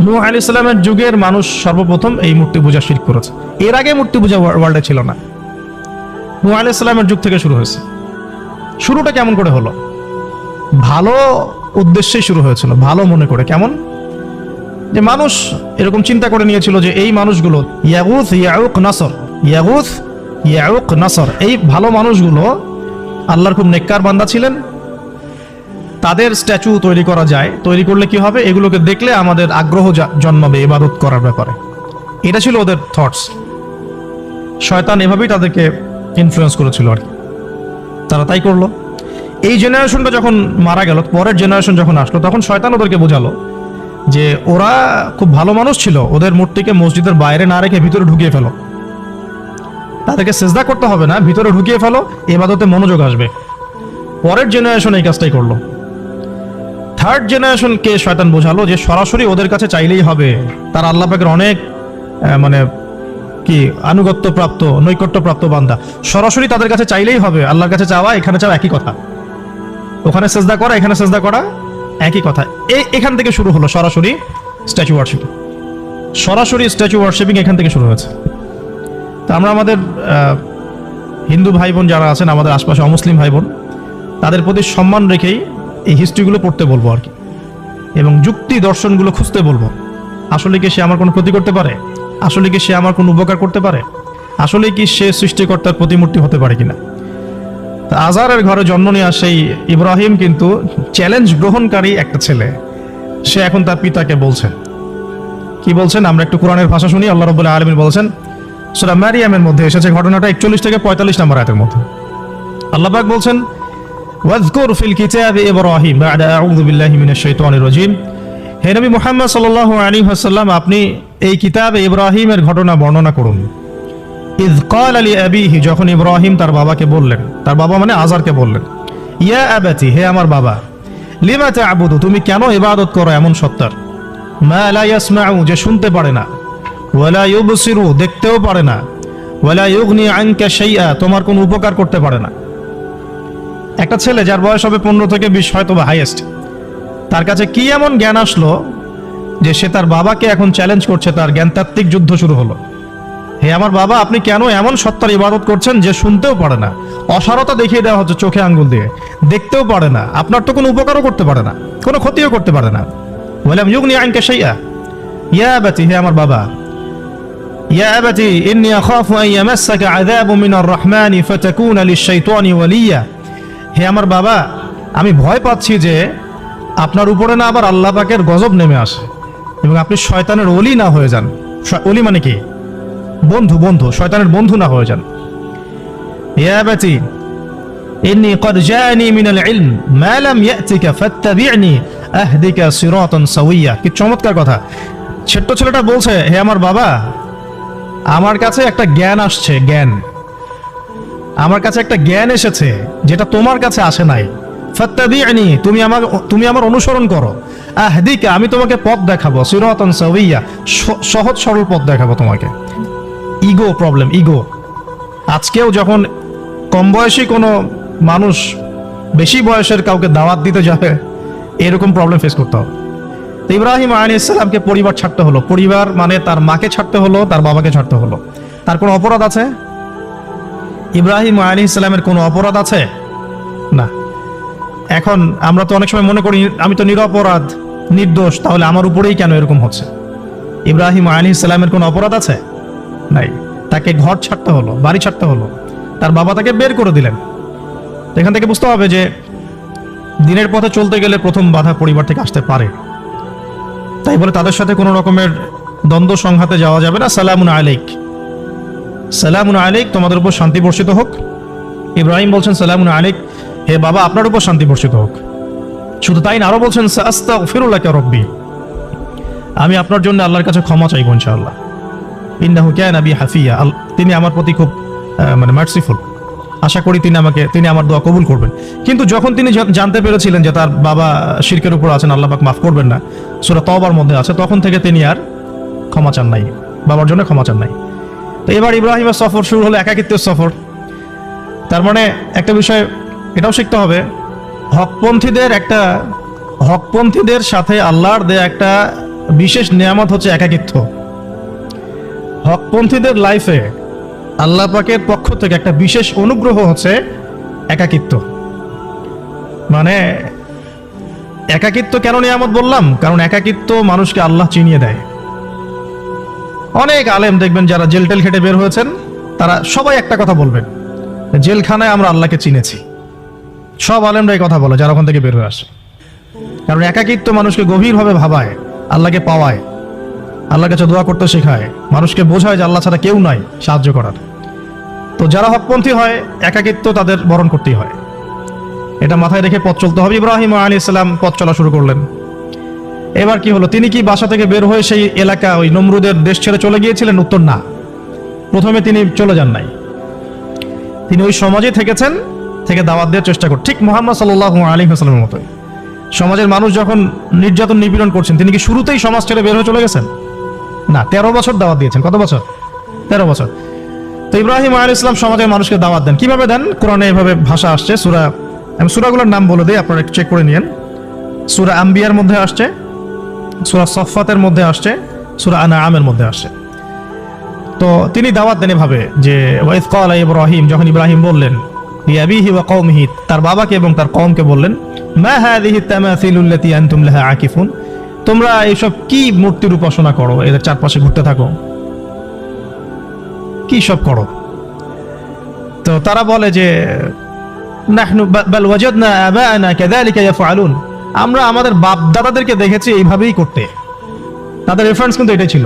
নূহ আলাইহিস সালামের যুগের মানুষ সর্বপ্রথম এই মূর্তি পূজা শিরক করেছে। এর আগে মূর্তি পূজা ওয়ার্ল্ডে ছিল না, নূহ আলাইহিস সালামের যুগ থেকে শুরু হয়েছে। শুরুটা কেমন করে হলো? ভালো উদ্দেশ্যেই শুরু হয়েছিল, ভালো মনে করে। কেমন? যে মানুষ এরকম চিন্তা করে নিয়েছিল যে এই মানুষগুলো ইয়াগুথ ইয়াউক নাসর, ইয়াগুথ ইয়াউক নাসর, এই ভালো মানুষগুলো আল্লাহর খুব নেককার বান্দা ছিলেন, তাদের স্ট্যাচু তৈরি করা যায়, তৈরি করলে কি হবে, এগুলোকে দেখলে আমাদের আগ্রহ জন্মাবে ইবাদত করার ব্যাপারে। এটা ছিল ওদের থটস। শয়তান এভাবেই তাদেরকে ইনফ্লুয়েন্স করেছিল আর কি, তারা তাই করলো। এই জেনারেশনটা যখন মারা গেল, পরের জেনারেশন যখন আসলো, তখন শয়তান ওদেরকে বোঝালো যে ওরা খুব ভালো মানুষ ছিল, ওদের মূর্তিকে মসজিদের বাইরে না রেখে ভিতরে ঢুকিয়ে ফেলো, তাদেরকে সেজদা করতে হবে না, ভিতরে ঢুকিয়ে ফেলো, ইবাদতে মনোযোগ আসবে। পরের জেনারেশন এই কাজটাই করলো। থার্ড জেনারেশনকে শয়তান বোঝালো যে সরাসরি ওদের কাছে চাইলেই হবে, তারা আল্লাহ পাকের অনেক মানে কি আনুগত্য প্রাপ্ত, নৈকট্য প্রাপ্ত বান্দা, সরাসরি তাদের কাছে চাইলেই হবে। আল্লাহর কাছে চাওয়া এখানে চাওয়া একই কথা, ওখানে সেজদা করা এখানে সেজদা করা একই কথা। এখান থেকে শুরু হলো সরাসরি স্ট্যাচু ওয়ার্শিপিং। সরাসরি স্ট্যাচু ওয়ার্শিপিং এখান থেকে শুরু হয়েছে। তা আমরা আমাদের হিন্দু ভাই বোন যারা আছেন, আমাদের আশপাশে অমুসলিম ভাই বোন, তাদের প্রতি সম্মান রেখেই এই হিস্ট্রিগুলো পড়তে বলবো আর কি, এবং যুক্তি দর্শনগুলো খুঁজতে বলবো। আসলে কি সে আমার কোনো ক্ষতি করতে পারে? আসলে কি সে আমার কোনো উপকার করতে পারে? আসলে কি সে সৃষ্টিকর্তার প্রতিমূর্তি হতে পারে কিনা? তা আজারের ঘরে জন্ম নেওয়া সেই ইব্রাহিম কিন্তু চ্যালেঞ্জ গ্রহণকারী একটা ছেলে। সে এখন তার পিতাকে বলছে, কি বলছেন? আমরা একটু কোরআনের ভাষা শুনি। আল্লাহ রাব্বুল আলামিন বলছেন, সূরা মারিয়ামের মধ্যে এসেছে ঘটনাটা, 41 থেকে 45 নম্বর আয়াতের মধ্যে। আল্লাহ পাক বলছেন, ওয়াজকুর ফিল কিতাবি ইব্রাহিম বা'দা আউযু বিল্লাহি মিনাশ শাইতানির রাজীম। হে নবী মুহাম্মদ সাল্লাল্লাহু আলাইহি ওয়াসাল্লাম, আপনি এই কিতাবে ইব্রাহিমের ঘটনা বর্ণনা করুন। ইয ক্বালা লিআবিহি, যখন ইব্রাহিম তার বাবাকে বললেন, তার বাবা মানে আযারকে বললেন, ইয়া আবাতি, হে আমার বাবা, লিমা তা'বুদু, তুমি কেন ইবাদত করো এমন সত্তার, মা লা ইয়াসমাউ, যে শুনতে পারে না, ওয়ালা ইউবসিরু, দেখতেও পারে না, ওয়ালা ইউগনি আনকা শাইআ, তোমার কোনো উপকার করতে পারে না। একটা ছেলে যার বয়স হবে 15 থেকে 20 হয়তো বা হাইয়েস্ট, তার কাছে কি এমন জ্ঞান আসলো যে সে তার বাবাকে এখন চ্যালেঞ্জ করছে, তার জ্ঞানতাত্ত্বিক যুদ্ধ শুরু হলো। হে আমার বাবা, আপনি কেন এমন সত্তার ইবাদত করছেন যে শুনতেও পারে না, অসারতা দেখিয়ে দেওয়া হচ্ছে চোখে আঙ্গুল দিয়ে, দেখতেও পারে না, আপনার তো কোনো উপকারও করতে পারে না, কোনো ক্ষতিও করতে পারে না। ওয়ালাম ইউগনি আনকা শাইআ, ইয়া আবাতি, হে আমার বাবা, ইয়া আবাতি ইন্নী আখাফু আন ইয়ামাসসাকা আযাবু মিনার রাহমানি ফাতাকুনা লিশ-শাইতানি ওয়ালিয়া, হে আমার বাবা, আমি ভয় পাচ্ছি যে আপনার উপরে না আবার আল্লাহ পাকের গজব নেমে আসে এবং আপনি শয়তানের ওলি না হয়ে যান। ওলি মানে কি? বন্ধু, বন্ধু, শয়তানের বন্ধু না হয়ে যান। ইয়া আবাতি ইন্নী ক্বাদ জাআনি মিনাল ইলম মা লাম ইয়াতিকা ফাত্তাবি'নি আহদিকা সিরাতান সাওয়িয়া। কি চমৎকার কথা! ছোট্ট ছেলেটা বলছে, হে আমার বাবা, আমার কাছে একটা জ্ঞান আসছে, জ্ঞান, আমার কাছে একটা জ্ঞান এসেছে যেটা তোমার কাছে আসে নাই। ফাত্তাবি'নি, তুমি আমার অনুসরণ করো। আহদিকা, আমি তোমাকে পথ দেখাবো। সিরাতান সাওয়িয়া, সহজ সরল পথ দেখাবো তোমাকে। Ego problem, ego. আজকেও যখন কম বয়সী কোনো মানুষ বেশি বয়সের কাউকে দাওয়াত দিতে যাবে, এরকম প্রবলেম ফেস করতে হবে। ইব্রাহিম আলাইহিস সালামকে পরিবার ছাড়তে হলো। পরিবার মানে তার মাকে ছাড়তে হলো, তার বাবাকে ছাড়তে হলো। তার কোনো অপরাধ আছে? ইব্রাহিম আলাইহিস সালামের কোনো অপরাধ আছে? না। এখন আমরা তো অনেক সময় মনে করি আমি তো নিরপরাধ, নির্দোষ, তাহলে আমার উপরেই কেন এরকম হচ্ছে? ইব্রাহিম আলাইহিস সালামের কোনো অপরাধ আছে? নাই। তাকে ঘর ছাড়তে হলো, বাড়ি ছাড়তে হলো, তার বাবা তাকে বের করে দিলেন। এখান থেকে বুঝতে হবে যে দিনের পথে চলতে গেলে প্রথম বাধা পরিবার থেকে আসতে পারে। তাই বলে তাদের সাথে কোনো রকমের দ্বন্দ্ব সংঘাতে যাওয়া যাবে না। সালামুন আলাইক, সালামুন আলাইক, তোমাদের উপর শান্তি বর্ষিত হোক। ইব্রাহিম বলছেন সালামুন আলাইক, হে বাবা, আপনার উপর শান্তি বর্ষিত হোক। শুধু তাই না, আরো বলছেন আস্তাগফিরুল্লাকা রাব্বি, আমি আপনার জন্য আল্লাহর কাছে ক্ষমা চাইব ইনশাআল্লাহ। ইন্নাহু কানা বি হাফিয়া, তিনি আমার প্রতি খুব মানে মার্সিফুল, আশা করি তিনি আমার দোয়া কবুল করবেন। কিন্তু যখন তিনি জানতে পেরেছিলেন যে তার বাবা শিরকের উপর আছেন, আল্লাহ পাক মাফ করবেন না, সূরা তওবার মধ্যে আছে, তখন থেকে তিনি আর ক্ষমা চান নাই, বাবার জন্য ক্ষমা চান নাই। তো এবার ইব্রাহিমের সফর শুরু হলো, একাকিত্বের সফর। তার মানে একটা বিষয় এটাও শিখতে হবে, হকপন্থীদের সাথে আল্লাহর দেয়া একটা বিশেষ নিয়ামত হচ্ছে একাকিত্ব। হকপন্থীদের লাইফে আল্লাহ পাকের পক্ষ থেকে একটা বিশেষ অনুগ্রহ হচ্ছে একাকিত্ব। মানে একাকিত্ব কেন নিয়ামত বললাম? কারণ একাকিত্ব মানুষকে আল্লাহ চিনিয়ে দেয়। অনেক আলেম দেখবেন যারা জেল টেল খেটে বের হয়েছেন, তারা সবাই একটা কথা বলবেন, জেলখানায় আমরা আল্লাহকে চিনেছি। সব আলেমরা এই কথা বলে যারা ওখান থেকে বের হয়ে আসে। কারণ একাকিত্ব মানুষকে গভীরভাবে ভাবায়, আল্লাহকে পাওয়ায়, আল্লাহর কাছে দোয়া করতে শেখায়, মানুষকে বোঝায় যে আল্লাহ ছাড়া কেউ নাই সাহায্য করার। তো যারা হকপন্থী হয়, একাকিত্ব তাদের বরণ করতেই হয়। এটা মাথায় রেখে পথ চলতে হবে। ইব্রাহিম আলাইহিস সালাম পথ চলা শুরু করলেন। এবার কি হলো? তিনি কি বাসা থেকে বের হয়ে সেই এলাকা, ওই নমরুদের দেশ ছেড়ে চলে গিয়েছিলেন? উত্তর না। প্রথমে তিনি চলে যান নাই, তিনি ওই সমাজে থেকেছেন, থেকে দাওয়াত দেওয়ার চেষ্টা করেন, ঠিক মুহাম্মদ সাল্লাল্লাহু আলাইহি ওয়াসাল্লামের মতো। সমাজের মানুষ যখন নির্যাতন নিপীড়ন করছেন, তিনি কি শুরুতেই সমাজ ছেড়ে বের হয়ে চলে গেছেন? না, 13 বছর দাওয়াত দিয়েছেন। কত বছর? 13 বছর। তো ইব্রাহিম আলাইহিস সালাম সমাজের মানুষকে দাওয়াত দেন। কিভাবে দেন? কোরআনে এভাবে ভাষা আসছে। আমি সূরাগুলোর নাম বলে দিই, আপনারা একটু চেক করে নিয়েন। সূরা আম্বিয়ার মধ্যে আসছে, সূরা সফফাতের মধ্যে আসছে, সূরা আনআমের মধ্যে আসছে। তো তিনি দাওয়াত দেন এভাবে যে ওয়াইজ ক্বালা ইব্রাহিম, যখন ইব্রাহিম বললেন লিআবিহি ওয়া কওমিহি, তার বাবাকে এবং তার কওমকে বললেন, মা হাযিহি তামাসিলুল্লাতী আনতুম লাহা আকিফুন, তোমরা এইসব কি মূর্তির উপাসনা করো, এদের চারপাশে ঘুরতে থাকো, কি সব করো? তো তারা বলে যে নাহনু বাল ওয়াজাদনা আবাআনা কাযালিকা ইয়াফআলুন, আমরা আমাদের বাপ দাদাদেরকে দেখেছি এইভাবেই করতে। তাদের রেফারেন্স কিন্তু এটাই ছিল।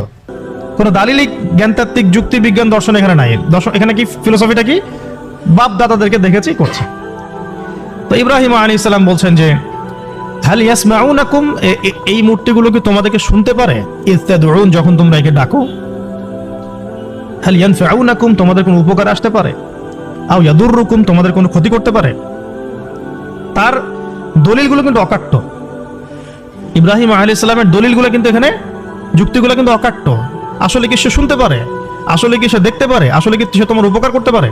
কোনো দালিলিক জ্ঞানতাত্ত্বিক যুক্তি বিজ্ঞান দর্শন এখানে নাই। দর্শন এখানে কি ফিলোসফিটা কি? বাপ দাদাদেরকে দেখেছি করছে। তো ইব্রাহিম আলাইহিস সালাম বলছেন যে হাল ইয়াসমাউনাকুম, এই মূর্তিগুলো কি তোমাদেরকে শুনতে পারে? ইস্তাদউন, যখন তোমরা একে ডাকো। হাল ইয়ানফাউনাকুম, তোমাদের কোনো উপকার আসতে পারে? আও ইয়াদুররুকুম, তোমাদের কোনো ক্ষতি করতে পারে? তার দলিলগুলো কিন্তু অকাট্য। ইব্রাহিম আলাইহিস সালামের দলিলগুলো কিন্তু এখানে, যুক্তিগুলো কিন্তু অকাট্য। আসলে কি সে শুনতে পারে? আসলে কি সে দেখতে পারে? আসলে কি সে তোমার উপকার করতে পারে?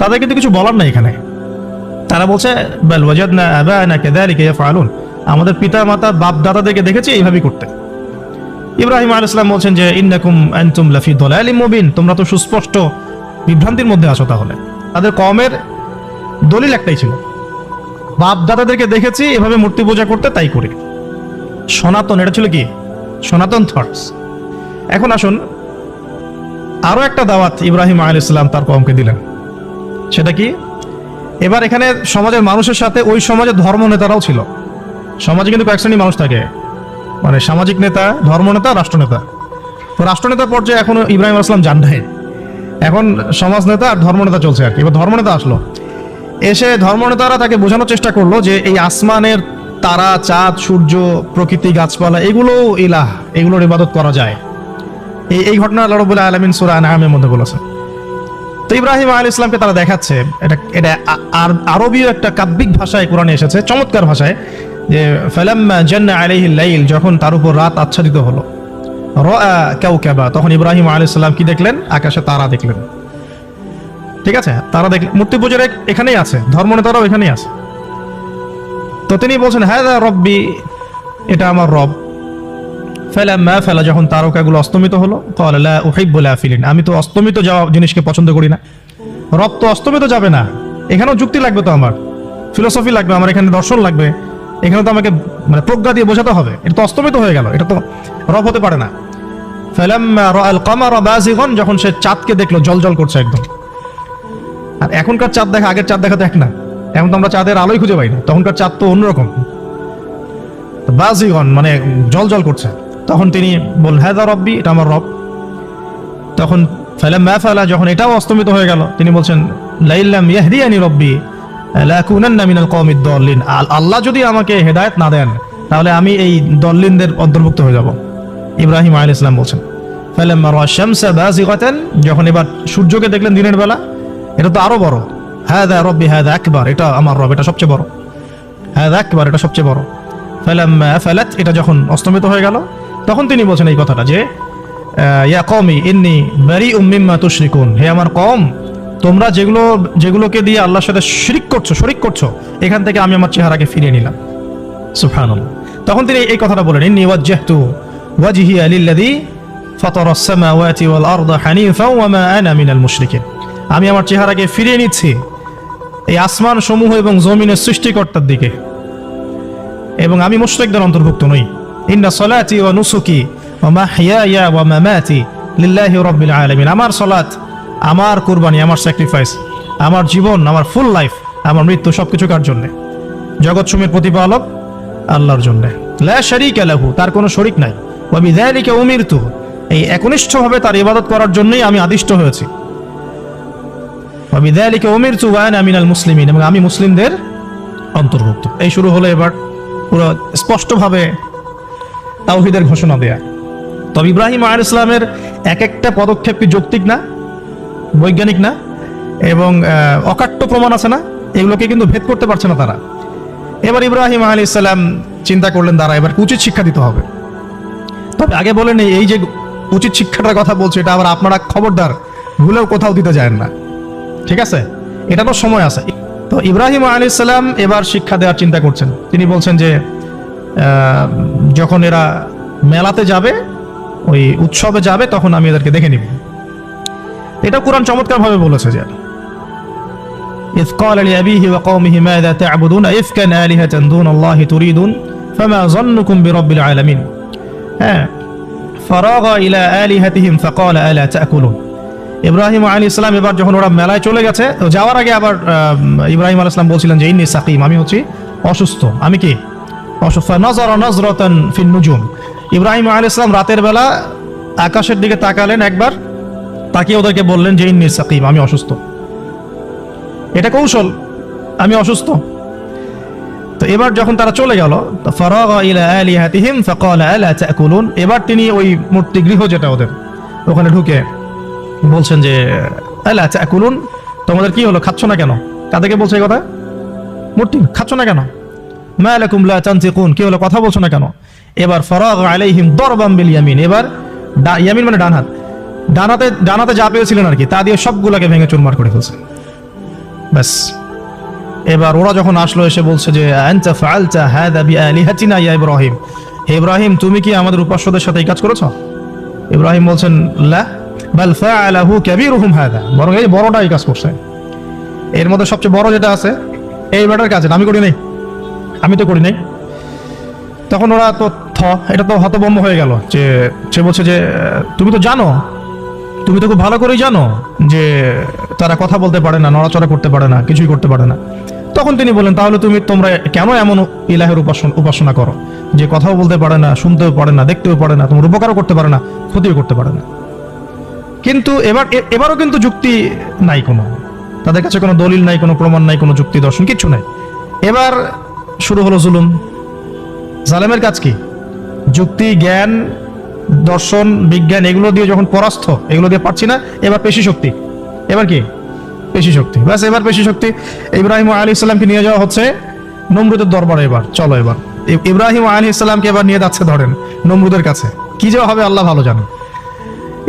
তাদের কিন্তু কিছু বলার নাই এখানে। তারা বলছে বাল ওয়াজাদনা আবাআনা কাযালিকা ইয়াফআলুন, আমাদের পিতা মাতা বাপ দাদাদেরকে দেখেছি এইভাবেই করতে। ইব্রাহিম আলাইহিস সালাম বলছেন যে ইন্নাকুম আনতুম লাফি দালালিম মুবিন, তোমরা তো সুস্পষ্ট বিভ্রান্তির মধ্যে আছো। তাহলে তাদের কওমের দলিল একটাই ছিল, বাপ দাদাদেরকে দেখেছি এভাবে মূর্তি পূজা করতে, তাই করি। সনাতন, এটা ছিল কি? সনাতন থটস। এখন আসুন, আরো একটা দাওয়াত ইব্রাহিম আলাইহিস সালাম তার কওমকে দিলেন। সেটা কি? এবার এখানে সমাজের মানুষের সাথে ওই সমাজের ধর্ম নেতারাও ছিল। সমাজে কিন্তু কয়েক শ্রেণীর মানুষ থাকে, মানে সামাজিক নেতা, ধর্মনেতা, রাষ্ট্রনেতা। তো রাষ্ট্রনেতা পর্যায়ে এখনো ইব্রাহিম আলাইহিস সালাম যান নাই, এখন সমাজ নেতা আর ধর্মনেতা চলছে আর কি। এবার ধর্মনেতা আসলো, এসে ধর্মনেতারা তাকে বোঝানোর চেষ্টা করলো যে এই আসমানের তারা, চাঁদ, সূর্য, প্রকৃতি, গাছপালা, এগুলো ইলাহ, এগুলোর ইবাদত করা যায়। এই ঘটনা আল্লাহ রাব্বুল আলামিন সূরা আনআমের মধ্যে বলেছেন। তো ইব্রাহিম আলাইহিস সালামকে তারা দেখাচ্ছে, এটা আরবীয় একটা কাব্যিক ভাষায় কোরআনে এসেছে, চমৎকার ভাষায়, যে ফালাম্মা জান্না আলাইহিল লাইল, যখন তার উপর রাত আচ্ছাদিত হলো, রাআ কাওকাবা, তখন ইব্রাহিম আলাইহিস সালাম কি দেখলেন? আকাশে তারা দেখলেন। ঠিক আছে, তারা দেখলেন। মূর্তি পূজার এখানেই আছে, ধর্মনেতারাও এখানেই আছে। তো তিনি বলছেন হাযা রব্বি, এটা আমার রব। ফালাম্মা ফালা, যখন তারকাগুলো অস্তমিত হলো, ক্বালা লা উহিব্বুল আফিলিন, আমি তো অস্তমিত যাওয়া জিনিসকে পছন্দ করি না। রব তো অস্তমিত যাবে না, এখানেও যুক্তি লাগবে, তো আমার ফিলোসফি লাগবে, আমার এখানে দর্শন লাগবে, এখানে তো আমাকে মানে প্রজ্ঞা দিয়ে বোঝাতে হবে। এটা তো অস্তমিত হয়ে গেল, এটা তো রব হতে পারে না। ফালাম্মা রাআল কামারা বাযিগান, যখন সে চাঁদকে দেখলো জলজল করছে একদম। আর এখনকার চাঁদ দেখা আগের চাঁদ দেখা তো এক না, এখন তো আমরা চাঁদের আলোই খুঁজে পাই না, তখনকার চাঁদ তো অন্যরকম। বাযিগান মানে জলজল করছে। তখন তিনি বললেন হাযা রব্বি, এটা আমার রব। তখন ফালাম্মা ফালা, যখন এটাও অস্তমিত হয়ে গেল, তিনি বলছেন লাইল্লাম ইয়াহদিয়ানি রব্বি লাকুনান্না মিনাল কওমিদ দাল্লিন, আল্লাহ যদি আমাকে হেদায়েত না দেন তাহলে আমি এই দল্লিনদের অন্তর্ভুক্ত হয়ে যাব। ইব্রাহিম আলাইহিস সালাম বলছেন ফালাম্মা রাআ শামসা বাযিগাতান, যখন এবার সূর্যকে দেখলেন দিনের বেলা, এটা তো আরো বড়। হাযা রব্বি হাযা আকবার, এটা আমার রব, এটা সবচেয়ে বড়। হাযা আকবার, এটা সবচেয়ে বড়। ফালাম্মা ফালাত, এটা যখন অস্তমিত হয়ে গেল, তখন তিনি বলছেন এই কথাটা যে ইয়া কওমি ইন্নী বারিউম মিম্মা তুশরিকুন, হে আমার কওম, তোমরা যেগুলোকে দিয়ে আল্লাহর সাথে শরীক করছো, এখান থেকে আমি আমার চেহারাকে ফিরিয়ে নিলাম। সুবহানাল্লাহ। তখন তিনি এই কথাটা বলেন ইন্নী ওয়াজ্জাহতু ওয়াজহিয়া লিল্লাযী ফাতারাস সামাওয়াতি ওয়াল আরদা হানিফাও ওয়া মা আনা মিনাল মুশরিকিন। আমি আমার চেহারাকে ফিরিয়ে নিচ্ছি এই আসমান সমূহ এবং জমিনের সৃষ্টিকর্তার দিকে, এবং আমি মুশরিকদের অন্তর্ভুক্ত নই। ইন্না সলাতি ওয়া নুসুকি ওয়া মাহইয়ায়া ওয়া মামাতি লিল্লাহি রাব্বিল আলামিন। আমার সালাত, আমার কুরবানি, আমার স্যাক্রিফাইস, আমার জীবন, আমার ফুল লাইফ, আমার মৃত্যু সবকিছু কার জন্য? জগৎসমূহের প্রতিপালক আল্লাহর জন্য। লা শারীকা লাহু, তার কোনো শরীক নাই। ওয়া বিযালিকা উমিরতু, এই একনিষ্ঠভাবে তার ইবাদত করার জন্যই আমি আদিষ্ট হয়েছি। ওয়া বিযালিকা উমিরতু ওয়া আনা মিনাল মুসলিমিন, এবং আমি মুসলিমদের অন্তর্ভুক্ত। এই শুরু হলো এবার পুরো স্পষ্টভাবে তাওহীদের ঘোষণা দেয়া। তবে ইব্রাহিম আলাইহিস সালামের এক একটা পদক্ষেপ কি যৌক্তিক না, বৈজ্ঞানিক না, এবং অকাট্য প্রমাণ আছে না, এগুলোকে কিন্তু ভেদ করতে পারছে না তারা। এবার ইব্রাহিম আলাইহিস সালাম চিন্তা করলেন তারা এবার উচিত শিক্ষা দিতে হবে। তবে আগে বলেন, এই যে উচিত শিক্ষাটার কথা বলছে, এটা আবার আপনারা খবরদার ভুলেও কোথাও দিতে যায় না, ঠিক আছে? এটা তো সময় আছে। তো ইব্রাহিম আলাইহিস সালাম এবার শিক্ষা দেওয়ার চিন্তা করছেন। তিনি বলছেন যে যখন এরা মেলাতে যাবে, ওই উৎসবে যাবে, তখন আমি এদেরকে দেখে নিব। এটা কুরআন চমৎকার ভাবে বলেছে যে إذ قال لأبيه وقومه ماذا تعبدون أئفكا آلهة دون الله تريدون فما ظنكم برب العالمين فراغ إلى آلهتهم فقال ألا تأكلون। ইব্রাহিম আলাইহিস সালাম এবার যখন ওরা মেলায় চলে গেছে, যাওয়ার আগে আবার ইব্রাহিম আলাইহিস সালাম বলছিলেন যে ইন্নী সাকিম, আমি হচ্ছি অসুস্থ। আমি কি অসুস্থ? নাযারা নাযরাতান ফিন নুজুম, ইব্রাহিম আলাইহিস সালাম রাতের বেলা আকাশের দিকে তাকালেন একবার, তাকিয়ে ওদেরকে বললেন যে ইন্নী সাকিম, আমি অসুস্থ। এটা কৌশল, আমি অসুস্থ। তো এবার যখন তারা চলে গেল, ফারাগা ইলা আলিহাতিহিম ফাকালা আলা তাকুলুন, এবার তিনি ওই মূর্তি গৃহ যেটা ওদের, ওখানে ঢুকে বলছেন যে আলা তাকুলুন, তোমাদের কি হলো, খাচ্ছ না কেন? কাদেরকে বলছে এই কথা? মূর্তি, খাচ্ছ না কেন? মা লাকুম লা তানতিকুন, কি হলো, কথা বলছো না কেন? এবার ফারাগা আলাইহিম দরবাম বিল ইয়ামিন, এবার ইয়ামিন মানে ডান হাত, ডানাতে যা পেয়েছিলেন আর কি, তা দিয়ে সবগুলোকে ভেঙে চুরমার করে ফেলছে। ব্যাস, এবার ওরা যখন আসলো এসে বলছে যে আনতা ফাআলতা হাযা বিআলিহাতিনা ইয়া ইব্রাহিম, হে ইব্রাহিম, তুমি কি আমাদের উপাস্যদের সাথে এই কাজ করেছো? ইব্রাহিম বলছেন লা বাল ফাআলাহু কাবীরুহুম হাযা, বরং এই বড়টা এই কাজ করছে। এর মধ্যে সবচেয়ে বড় যেটা আছে এই ব্যাটার কাজ, আমি করি নাই, আমি তো করি নাই। তখন ওরা তো এটা তো হতভম্ব হয়ে গেল, যে সে বলছে যে তুমি তো জানো, তুমি তো খুব ভালো করেই জানো যে তারা কথা বলতে পারে না, নড়াচড়া করতে পারে না, কিছুই করতে পারে না। তখন তিনি বলেন, তাহলে তোমরা কেন এমন ইলাহের উপাসনা করো যে কথাও বলতে পারে না, শুনতেও পারে না, দেখতেও পারে না, তোমার উপকারও করতে পারে না, ক্ষতিও করতে পারে না? কিন্তু এবারও কিন্তু যুক্তি নাই, কোনো তাদের কাছে কোনো দলিল নাই, কোনো প্রমাণ নাই, কোনো যুক্তি দর্শন কিচ্ছু নাই। এবার শুরু হলো জুলুম। জালেমের কাজ কি? যুক্তি, জ্ঞান, দর্শন, বিজ্ঞান এগুলো দিয়ে যখন পরাস্ত, এগুলো দিয়ে পারছি না, এবার পেশি শক্তি। এবার কি? পেশি শক্তি। ব্যাস, এবার পেশি শক্তি। ইব্রাহিম আলাইহিস সালামকে নিয়ে যাওয়া হচ্ছে নমরুদের দরবারে। এবার চলো, এবার ইব্রাহিম আলাইহিস সালামকে এবার নিয়ে যাচ্ছে ধরেন নমরুদের কাছে। কি যে হবে আল্লাহ ভালো জানেন।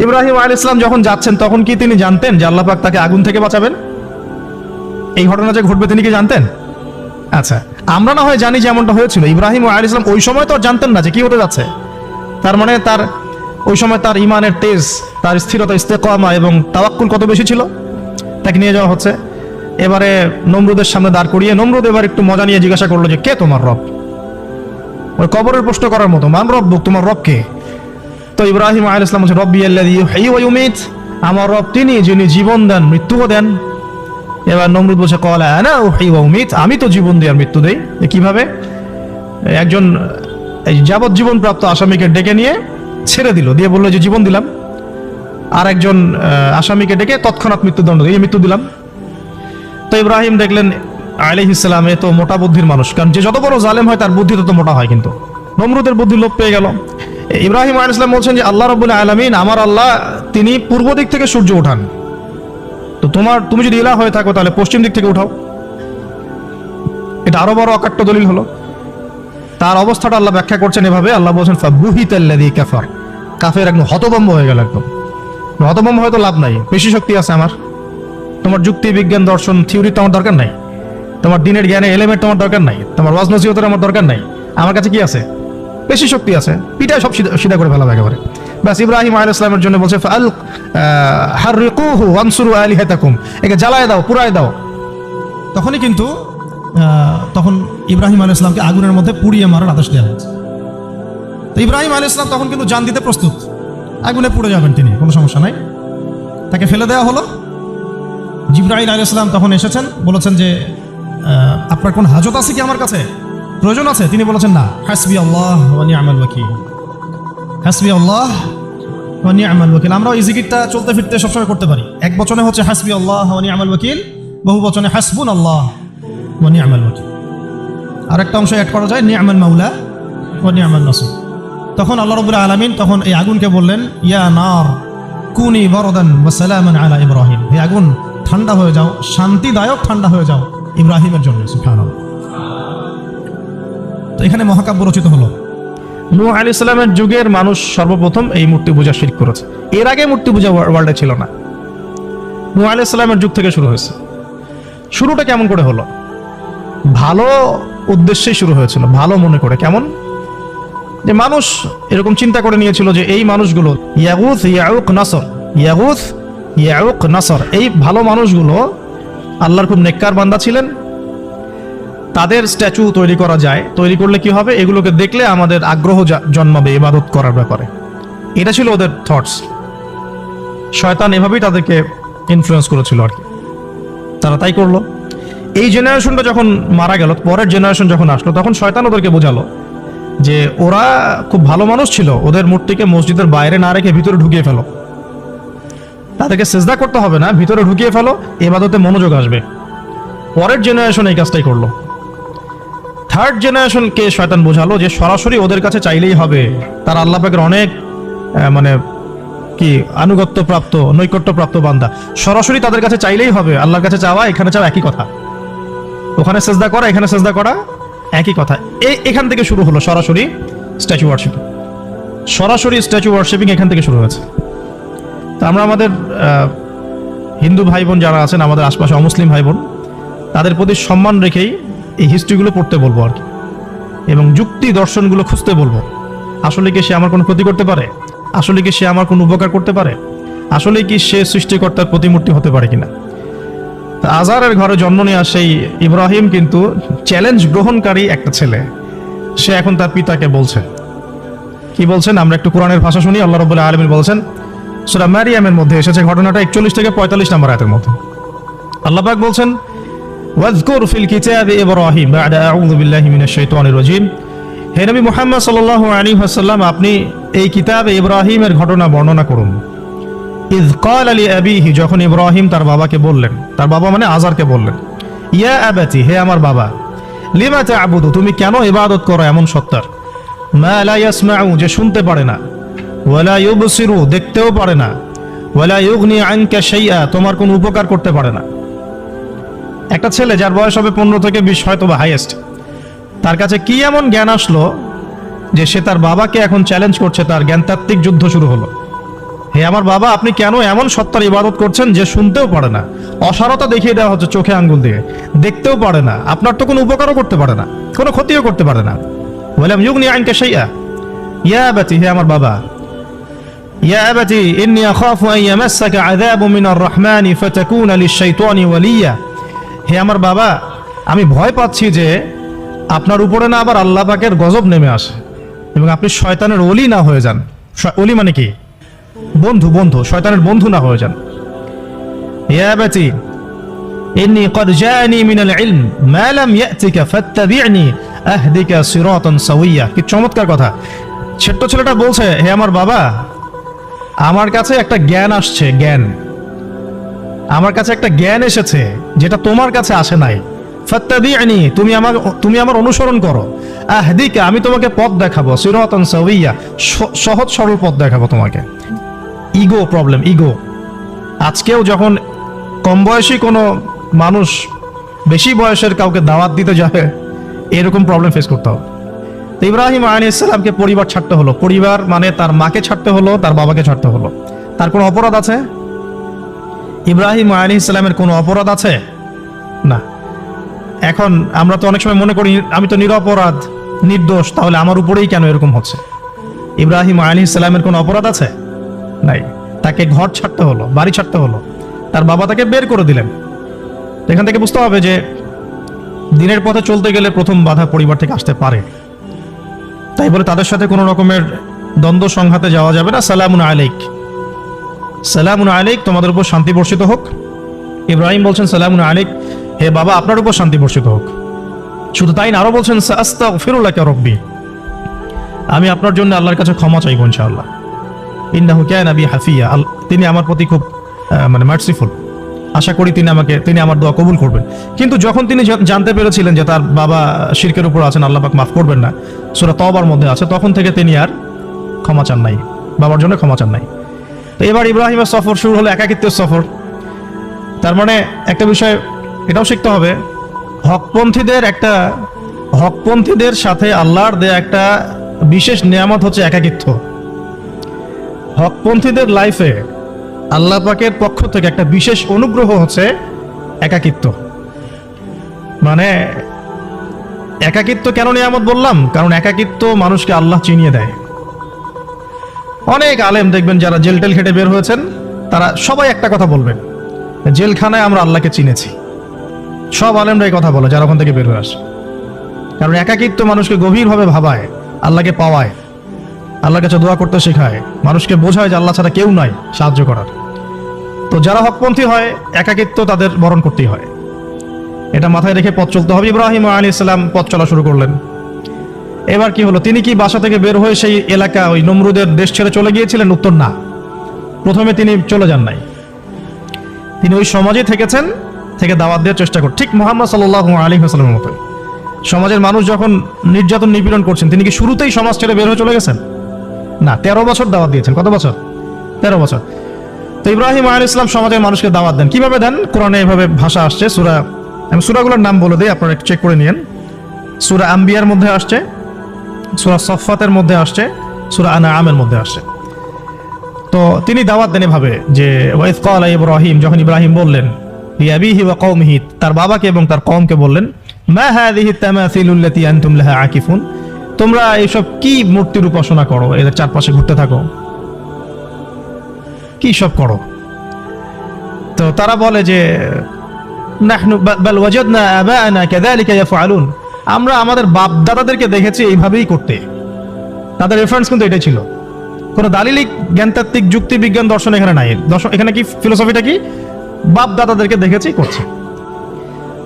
ইব্রাহিম আলাইহিস সালাম যখন যাচ্ছেন, তখন কি তিনি জানতেন যে আল্লাহ পাক তাকে আগুন থেকে বাঁচাবেন? এই ঘটনা যে ঘটবে তিনি কি জানতেন? আচ্ছা, আমরা না হয় জানি যে এমনটা হয়েছিল। ইব্রাহিম আলাইহিস সালাম ওই সময় তো আর জানতেন না যে কি হতে যাচ্ছে। তার মানে তার ওই সময় তার ইমানের তেজ, তার স্থিরতা, ইস্তেকামা এবং তাওয়াক্কুল কত বেশি ছিল। তাকে নিয়ে যাওয়া হচ্ছে এবারে নমরুদের সামনে দাঁড় করিয়ে। নমরুদ এবার একটু মজা নিয়ে জিজ্ঞাসা করলো যে কে তোমার রব? ওই কবরের প্রশ্ন করার মতো, মান রব্বুক, তোমার রব কে? তো ইব্রাহিম আলাইহিস সালাম বলছেন রব্বি আল্লাযী ইউহয়ী ওয়া ইউমীত, আমার রব তিনি যিনি জীবন দেন, মৃত্যুও দেন। এবার নমরুদ বলছে ক্বালা আনা উহয়ী ওয়া উমীত, আমি তো জীবন দিই আর মৃত্যু দেই। কিভাবে? একজন যাবজ্জীবন প্রাপ্ত আসামিকে ডেকে নিয়ে ছেড়ে দিল, দিয়ে বললো যে জীবন দিলাম। আর একজন আসামিকে ডেকে তৎক্ষণাৎ মৃত্যুদণ্ড দিয়ে মৃত্যু দিলাম। তো ইব্রাহিম দেখলেন আলাইহিস সালাম এ তো মোটা বুদ্ধির মানুষ, কারণ যে যত বড় জালেম হয় তার বুদ্ধি তত মোটা হয়। কিন্তু নমরুদের বুদ্ধি লোপ পেয়ে গেল। ইব্রাহিম আলাইহিস সালাম বলছেন যে আল্লাহ রাব্বুল আলামিন, আমার আল্লাহ তিনি পূর্ব দিক থেকে সূর্য ওঠান, তো তুমি যদি ইলাহ হয়ে থাকো তাহলে পশ্চিম দিক থেকে উঠাও। এটা আরো বড় অকাট্য দলিল হলো। তার অবস্থাটা আল্লাহ ব্যাখ্যা করছেন এভাবে, আল্লাহ বলছেন ফাবুহিতাল্লাযী কাফার, কাফের একদম হতভম্ব হয়ে গেল। একদম হতভম্ব হয়তো লাভ নাই, পেশি শক্তি আছে আমার। তোমার যুক্তি, বিজ্ঞান, দর্শন, থিওরি তো আমার দরকার নাই, তোমার দিনের জ্ঞানে এলিমেন্ট তোমার দরকার নাই, তোমার ওয়াজ নসিহতের আমার দরকার নাই। আমার কাছে কি আছে? বেশি শক্তি আছে, পিঠায় সব সিধা করে ফেলাবে একেবারে। ব্যাস ইব্রাহিম আলাইহিস সালামের জন্য বলছে ফাল হাররিকুহু ওয়ানসুরু আলিহাতাকুম, একে জ্বালায় দাও, পুরায় দাও। তখনই কিন্তু তখন ইব্রাহিম আলাইহিস সালামকে আগুনের মধ্যে পুড়িয়ে মারার আদেশ দেওয়া হয়েছে। তো ইব্রাহিম আলাইহিস সালাম তখন কিন্তু জান দিতে প্রস্তুত, আগুনে পুড়ে যাবেন তিনি, কোনো সমস্যা নাই। তাকে ফেলে দেওয়া হলো। জিবরাইল আলাইহিস সালাম তখন এসেছেন, বলেছেন যে আপনার কোন হাজত আছে কি আমার কাছে, প্রয়োজন আছে? তিনি বলেছেন না, হাসবি আল্লাহ ওয়া নি'মাল ওয়াকিল, হাসবি আল্লাহ ওয়া নি'মাল ওয়াকিল। আমরা এই জিকিরটা চলতে ফিরতে সবসময় করতে পারি। এক বচনে হচ্ছে হাসবি আল্লাহ ওয়া নি'মাল ওয়াকিল, বহু বচনে হাসবুন আল্লাহ ওয়া নি'মাল ওয়াকিল। আর একটা অংশ অ্যাড করা যায় নি'মাল মাওলা ওয়া নি'মাল নাসির। তখন আল্লাহ রাব্বুল আলামিন তখন এই আগুনকে বললেন, ইয়া নার কুনি বারদান ওয়া সালামান আলা ইব্রাহিম, হে আগুন ঠান্ডা হয়ে যাও, শান্তিদায়ক ঠান্ডা হয়ে যাও ইব্রাহিমের জন্য। সুবহানাল্লাহ। তো এখানে মহাকাব্য রচিত হলো। নূহ আলাইহিস সালামের যুগের মানুষ সর্বপ্রথম এই মূর্তি পূজা শিরক করেছে। এর আগে মূর্তি পূজা ওয়ার্ল্ডে ছিল না, নূহ আলাইহিস সালামের যুগ থেকে শুরু হয়েছে। শুরুটা কেমন করে হলো? ভালো উদ্দেশ্যেই শুরু হয়েছিল, ভালো মনে করে। কেমন? যে মানুষ এরকম চিন্তা করে নিয়েছিল যে এই মানুষগুলো ইয়াগুথ ইয়াউক নাসর, ইয়াগুথ ইয়াউক নাসর, এই ভালো মানুষগুলো আল্লাহর খুব নেককার বান্দা ছিলেন, তাদের স্ট্যাচু তৈরি করা যায়, তৈরি করলে কি হবে, এগুলোকে দেখলে আমাদের আগ্রহ জন্মাবে ইবাদত করার ব্যাপারে। এটা ছিল ওদের থটস। শয়তান এভাবেই তাদেরকে ইনফ্লুয়েন্স করেছিল আর কি, তারা তাই করলো। এই জেনারেশনটা যখন মারা গেল, পরের জেনারেশন যখন আসলো, তখন শয়তান ওদেরকে বোঝালো যে ওরা খুব ভালো মানুষ ছিল, ওদের মূর্তিকে মসজিদের বাইরে না রেখে ভিতরে ঢুকিয়ে ফেলো, তাদেরকে সিজদা করতে হবে না, ভিতরে ঢুকিয়ে ফেলো, ইবাদতে মনোযোগ আসবে। পরের জেনারেশন এই কাজটাই করলো। থার্ড জেনারেশনকে শয়তান বোঝালো যে সরাসরি ওদের কাছে চাইলেই হবে, তারা আল্লাহ পাকের অনেক মানে কি আনুগত্য প্রাপ্ত, নৈকট্য প্রাপ্ত বান্দা, সরাসরি তাদের কাছে চাইলেই হবে। আল্লাহর কাছে চাওয়া এখানে চাওয়া একই কথা, ওখানে সেজদা করা এখানে সেজদা করা একই কথা। এখান থেকে শুরু হলো সরাসরি স্ট্যাচু ওয়ার্শিপিং। সরাসরি স্ট্যাচু ওয়ার্শিপিং এখান থেকে শুরু হয়েছে। তো আমরা আমাদের হিন্দু ভাই বোন যারা আছেন, আমাদের আশপাশে অমুসলিম ভাই বোন, তাদের প্রতি সম্মান রেখেই এই হিস্ট্রিগুলো পড়তে বলবো আর কি, এবং যুক্তি দর্শনগুলো খুঁজতে বলবো। আসলে কি সে আমার কোনো ক্ষতি করতে পারে? আসলে কি সে আমার কোনো উপকার করতে পারে? আসলে কি সে সৃষ্টিকর্তার প্রতিমূর্তি হতে পারে কিনা? আজারের ঘরে জন্ম নেওয়া সেই ইব্রাহিম কিন্তু চ্যালেঞ্জ গ্রহণকারী একটা ছেলে। সে এখন তার পিতাকে বলছে, কি বলছেন? আমরা একটু কোরআনের ভাষা শুনি। আল্লাহ রাব্বুল আলামিন বলছেন, সূরা মারিয়ামের মধ্যে এসেছে ঘটনাটা 41 থেকে 45 নম্বর আয়াতের মধ্যে। আল্লাহ পাক বলছেন, ওয়াজকুর ফিল কিতাবি ইব্রাহিম বা'দা আউযু বিল্লাহি মিনাশ শাইতানির রাজীম। হে নবী মুহাম্মদ সাল্লাল্লাহু আলাইহি ওয়াসাল্লাম, আপনি এই কিতাবে ইব্রাহিমের ঘটনা বর্ণনা করুন। ইয ক্বালা লিআবিহি, যখন ইব্রাহিম তার বাবাকে বললেন, তার বাবা মানে আযারকে বললেন, ইয়া আবাতি, হে আমার বাবা, লিমা তা'বুদু, তুমি কেন ইবাদত করো এমন সত্তার, মা লা ইয়াসমাউ, যে শুনতে পারে না, ওয়ালা ইউবসিরু, দেখতেও পারে না, ওয়ালা ইউগনি আনকা শাইআ, তোমার কোনো উপকার করতে পারে না। একটা ছেলে যার বয়স হবে 15 থেকে 20 হয়তো বা হাইয়েস্ট, তার কাছে কি এমন জ্ঞান আসলো যে সে তার বাবাকে এখন চ্যালেঞ্জ করছে, তার জ্ঞানতাত্ত্বিক যুদ্ধ শুরু হলো। হে আমার বাবা, আপনি কেন এমন সত্তার ইবাদত করছেন যে শুনতেও পারে না, অসারতা দেখিয়ে দেওয়া হচ্ছে চোখে আঙ্গুল দিয়ে, দেখতেও পারে না, আপনার তো কোনো উপকারও করতে পারে না, কোনো ক্ষতিও করতে পারে না। ওয়ালাম ইউগনি আনকা শাইআ, ইয়া আবাতি, হে আমার বাবা, ইয়া আবাতি ইন্নী আখাফু আন ইয়ামাসসাকা আযাবুম মিনার রাহমানি ফাতাকুনা লিশ-শাইতানি ওয়ালিয়্যা, হে আমার বাবা, আমি ভয় পাচ্ছি যে আপনার উপরে না আবার আল্লাহ পাকের গজব নেমে আসে এবং আপনি শয়তানের ওলি না হয়ে যান। ওলি মানে কি? বন্ধু, বন্ধু, শয়তানের বন্ধু না হয়ে যান। ইয়া আবাতি ইন্নী ক্বাদ জাআনি মিনাল ইলম মা লাম ইয়াতিকা ফাত্তাবি'নি আহদিকা সিরাতান সাওয়্যা। কি চমৎকার কথা! ছোট্ট ছেলেটা বলছে, হে আমার বাবা, আমার কাছে একটা জ্ঞান আসছে, জ্ঞান, আমার কাছে একটা জ্ঞান এসেছে যেটা তোমার কাছে আসে নাই। ফাত্তাবি'নি, তুমি আমার অনুসরণ করো। আহদিকা, আমি তোমাকে পথ দেখাবো। সিরাতান সাওয়্যা, সহজ সরল পথ দেখাবো তোমাকে। Ego problem, ego. আজকেও যখন কম বয়সী কোনো মানুষ বেশি বয়সের কাউকে দাওয়াত দিতে যাবে, এরকম প্রবলেম ফেস করতে হবে। তো ইব্রাহিম আলাইহিস সালামকে পরিবার ছাড়তে হলো। পরিবার মানে তার মাকে ছাড়তে হলো, তার বাবাকে ছাড়তে হলো। তার কোনো অপরাধ আছে? ইব্রাহিম আলাইহিস সালামের কোনো অপরাধ আছে? না। এখন আমরা তো অনেক সময় মনে করি আমি তো নিরপরাধ, নির্দোষ, তাহলে আমার উপরেই কেন এরকম হচ্ছে? ইব্রাহিম আলাইহিস সালামের কোনো অপরাধ আছে? নাই। তাকে ঘর ছাড়তে হলো, বাড়ি ছাড়তে হলো, তার বাবা তাকে বের করে দিলেন। এখান থেকে বুঝতে হবে যে দিনের পথে চলতে গেলে প্রথম বাধা পরিবার থেকে আসতে পারে। তাই বলে তাদের সাথে কোনো রকমের দ্বন্দ্ব সংঘাতে যাওয়া যাবে না। সালামুন আলাইক, সালামুন আলাইক, তোমাদের উপর শান্তি বর্ষিত হোক। ইব্রাহিম বলছেন সালামুন আলাইক, হে বাবা আপনার উপর শান্তি বর্ষিত হোক। শুধু তাই না, আরো বলছেন আস্তাগফিরুল্লাহ রব্বি, আমি আপনার জন্য আল্লাহর কাছে ক্ষমা চাইব ইনশাআল্লাহ। ইন্নাহু কানা বি হাফিয়া, তিনি আমার প্রতি খুব মার্সিফুল, আশা করি তিনি আমার দোয়া কবুল করবেন। কিন্তু যখন তিনি জানতে পেরেছিলেন যে তার বাবা শিরকের উপর আছেন, আল্লাহ পাক মাফ করবেন না, সূরা তওবার মধ্যে আছে, তখন থেকে তিনি আর ক্ষমা চান নাই, বাবার জন্য ক্ষমা চান নাই। তো এবার ইব্রাহিমের সফর শুরু হলো একাকিত্বের সফর। তার মানে একটা বিষয় এটাও শিখতে হবে, হকপন্থীদের সাথে আল্লাহর দেয়া একটা বিশেষ নিয়ামত হচ্ছে একাকিত্ব। হকপন্থীদের লাইফে আল্লাহ পাকের পক্ষ থেকে একটা বিশেষ অনুগ্রহ হচ্ছে একাকিত্ব। মানে একাকিত্ব কেন নিয়ামত বললাম? কারণ একাকিত্ব মানুষকে আল্লাহ চিনিয়ে দেয়। অনেক আলেম দেখবেন যারা জেল টেল খেটে বের হয়েছেন, তারা সবাই একটা কথা বলবেন, জেলখানায় আমরা আল্লাহকে চিনেছি। সব আলেমরা এই কথা বলে যারা ওখান থেকে বের হয়ে আসে। কারণ একাকিত্ব মানুষকে গভীরভাবে ভাবায়, আল্লাহকে পাওয়ায়, আল্লাহর কাছে দোয়া করতে শেখায়, মানুষকে বোঝায় যে আল্লাহ ছাড়া কেউ নাই সাহায্য করার। তো যারা হকপন্থী হয়, একাকিত্ব তাদের বরণ করতেই হয়। এটা মাথায় রেখে পথ চলতে হবে। ইব্রাহিম আলাইহিস সালাম পথ চলা শুরু করলেন। এবার কি হলো? তিনি কি বাসা থেকে বের হয়ে সেই এলাকা, ওই নমরুদের দেশ ছেড়ে চলে গিয়েছিলেন? উত্তর না। প্রথমে তিনি চলে যান নাই, তিনি ওই সমাজে থেকেছেন, থেকে দাওয়াত দেওয়ার চেষ্টা করেন, ঠিক মুহাম্মদ সাল্লাল্লাহু আলাইহি ওয়াসাল্লামের মতো। সমাজের মানুষ যখন নির্যাতন নিপীড়ন করছেন, তিনি কি শুরুতেই সমাজ ছেড়ে বের হয়ে চলে গেছেন? না, 13 বছর দাওয়াত দিয়েছেন। কত বছর? 13 বছর। তো ইব্রাহিম আলাইহিস সালাম সমাজের মানুষকে দাওয়াত দেন। কিভাবে দেন? কোরআনে এভাবে ভাষা আসছে। আমি সূরাগুলোর নাম বলে দিই, আপনারা একটু চেক করে নিয়েন। সূরা আম্বিয়ার মধ্যে আসছে, সূরা সফফাতের মধ্যে আসছে, সূরা আনআমের মধ্যে আসছে। তো তিনি দাওয়াত দেন এভাবে যে ওয়াইজ ক্বালা ইব্রাহিম, যখন ইব্রাহিম বললেন লিআবিহি ওয়া কওমিহি, তার বাবাকে এবং তার কওমকে বললেন, মা হাযিহি তামাসিলুল্লাতী আনতুম লাহা আকিফুন, তোমরা এইসব কি মূর্তির উপাসনা করো, এদের চারপাশে ঘুরতে থাকো, কি সব করো? তো তারা বলে যে নাহনু বাল ওয়াজাদনা আবাআনা কাযালিকা ইয়াফআলুন, আমরা আমাদের বাপ দাদাদেরকে দেখেছি এইভাবেই করতে। তাদের রেফারেন্স কিন্তু এটাই ছিল, কোনো দালিলিক জ্ঞানতাত্ত্বিক যুক্তি বিজ্ঞান দর্শন এখানে নাই। দর্শন এখানে কি ফিলোসফিটা কি? বাপ দাদাদেরকে দেখেছি করছে।